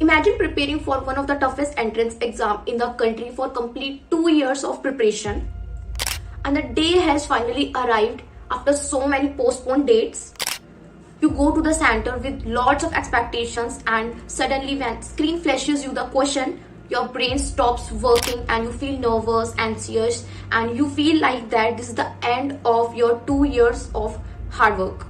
Imagine preparing for one of the toughest entrance exam in the country for complete 2 years of preparation, and the day has finally arrived after so many postponed dates. You go to the center with lots of expectations, and suddenly when screen flashes you the question, your brain stops working and you feel nervous, anxious, and you feel like that this is the end of your 2 years of hard work.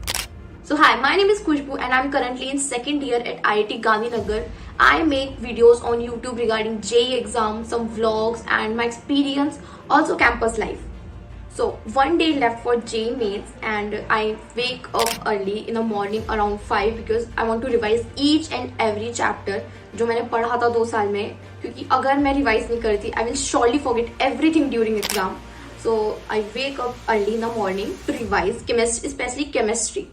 So hi, my name is Khushbu and I'm currently in second year at IIT Gandhinagar. I make videos on YouTube regarding JEE exam, some vlogs and my experience, also campus life. So one day left for JEE mains and I wake up early in the morning around 5 because I want to revise each and every chapter जो मैंने पढ़ा था 2 साल में, क्योंकि अगर मैं revise नहीं करती I will surely forget everything during exam. So I wake up early in the morning to revise chemistry, especially chemistry.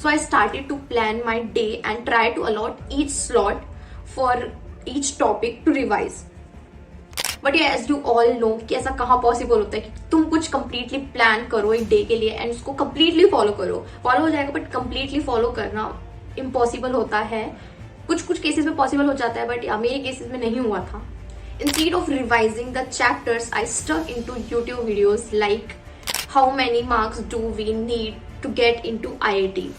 So I started to plan my day and try to allot each slot for each topic to revise. But ये as you all know कि ऐसा कहाँ possible होता है कि तुम कुछ completely plan करो एक डे के लिए एंड उसको कंप्लीटली फॉलो करो. फॉलो हो जाएगा बट कंप्लीटली फॉलो करना इम्पॉसिबल होता है. कुछ कुछ केसेस में पॉसिबल हो जाता है बट मेरे केसेस में नहीं हुआ था. Instead of revising the chapters, I stuck into YouTube videos like how many marks do we need to get into IIT?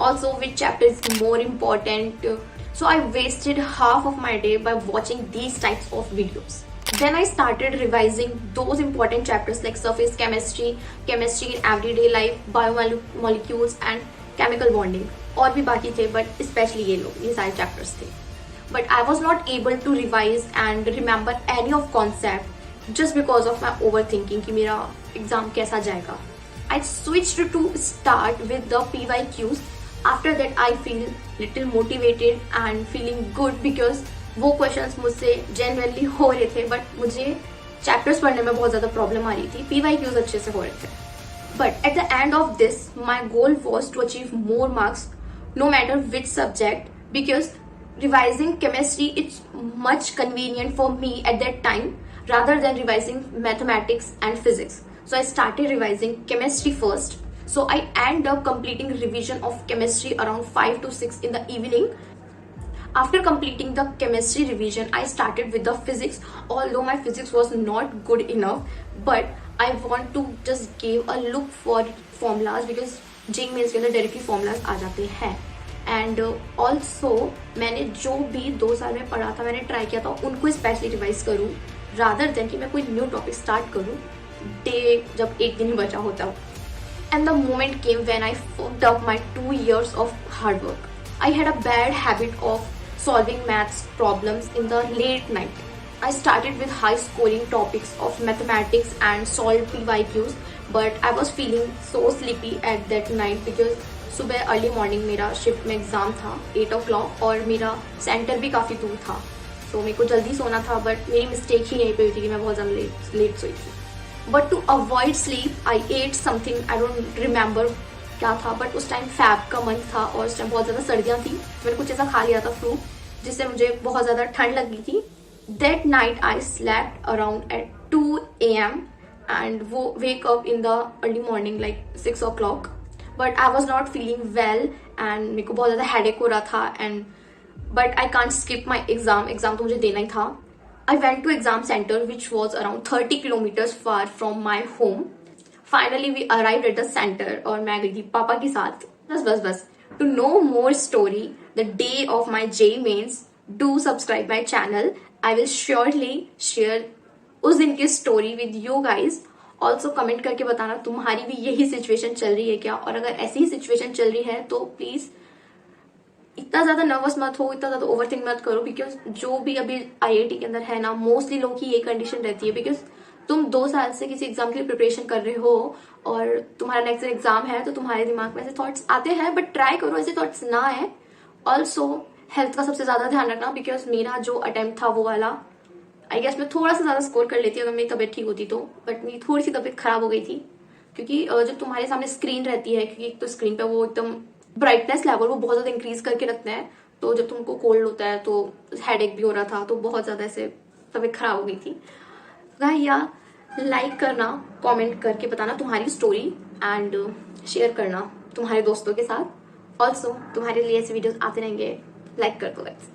Also, which chapter is more important? So I wasted half of my day by watching these types of videos. Then I started revising those important chapters like surface chemistry, chemistry in everyday life, biomolecules and chemical bonding. और भी बाकी थे but especially ये सारे chapters थे. But I was not able to revise and remember any of concept just because of my overthinking कि मेरा exam कैसा जाएगा. I switched to start with the PYQs. After that I feel little motivated and feeling good because वो questions मुझसे genuinely हो रहे थे but मुझे चैप्टर्स पढ़ने में बहुत ज़्यादा प्रॉब्लम आ रही थी. PYQs अच्छे से हो रहे थे. But at the end of this my goal was to achieve more marks no matter which subject because revising chemistry it's much convenient for me at that time rather than revising mathematics and physics. So I started revising chemistry first. So I ended up completing revision of chemistry around 5 to 6 in the evening. After completing the chemistry revision, I started with the physics. Although my physics was not good enough, but I want to just give a look for formulas because JEE mains के अंदर directly formulas आ जाते हैं. And also मैंने जो भी 2 साल में पढ़ा था मैंने ट्राई किया था उनको स्पेशली रिवाइज करूँ रादर देन कि मैं कोई न्यू टॉपिक स्टार्ट करूँ डे जब एक दिन ही बचा होता. And the moment came when I fucked up my 2 years of hard work. I had a bad habit of solving maths problems in the late night. I started with high scoring topics of mathematics and solved PYQs, but I was feeling so sleepy at that night because सुबह early morning मेरा shift में exam था 8 o'clock और मेरा centre भी काफ़ी दूर था. तो मेरे को जल्दी सोना था बट मेरी मिस्टेक ही यहीं पे हुई थी कि मैं बहुत ज़्यादा लेट सोई थी. But to avoid sleep I ate something I don't remember क्या था बट उस टाइम फैब का मंथ था और उस टाइम बहुत ज़्यादा सर्दियाँ थी. मैंने कुछ ऐसा खा लिया था फ्रूट जिससे मुझे बहुत ज़्यादा ठंड लग गई थी. That night I slept around at 2 AM and वो wake up in the early morning like 6 o'clock. But I was not feeling well and मेरे को बहुत ज़्यादा हेडेक हो रहा था and but I can't skip my exam तो मुझे देना ही था. I went to exam centre which was around 30 kilometers far from my home. Finally we arrived at the centre और मैं गई थी पापा के साथ. बस to know more story the day of my JEE mains do subscribe my channel. I will surely share उस दिन की story with you guys. Also comment करके बताना तुम्हारी भी यही सिचुएशन चल रही है क्या, और अगर ऐसी ही सिचुएशन चल रही है तो प्लीज इतना ज्यादा नर्वस मत हो, इतना ज्यादा ओवरथिंक मत करो बिकॉज जो भी अभी IIT के अंदर है ना मोस्टली लोग की ये कंडीशन रहती है बिकॉज तुम 2 साल से किसी एग्जाम के लिए प्रिपरेशन कर रहे हो और तुम्हारा नेक्स्ट एग्जाम है तो तुम्हारे दिमाग में ऐसे थॉट्स आते हैं बट ट्राई करो ऐसे थॉट्स ना आए. ऑल्सो हेल्थ का सबसे ज्यादा ध्यान रखना बिकॉज मेरा जो अटेम्प्ट था वो वाला आई गेस मैं थोड़ा सा ज्यादा स्कोर कर लेती अगर मेरी तबीयत ठीक होती तो, बट मेरी थोड़ी सी तबीयत खराब हो गई थी क्योंकि जब तुम्हारे सामने स्क्रीन रहती है, क्योंकि एक तो स्क्रीन पे वो एकदम ब्राइटनेस लेवल वो बहुत ज्यादा इंक्रीज करके रखते हैं तो जब तुमको कोल्ड होता है तो हेडेक भी हो रहा था तो बहुत ज्यादा ऐसे तबीयत खराब हो गई थी. या लाइक करना, कमेंट करके बताना तुम्हारी स्टोरी एंड शेयर करना तुम्हारे दोस्तों के साथ. ऑल्सो तुम्हारे लिए ऐसे वीडियोस आते रहेंगे, लाइक कर दो गाइस.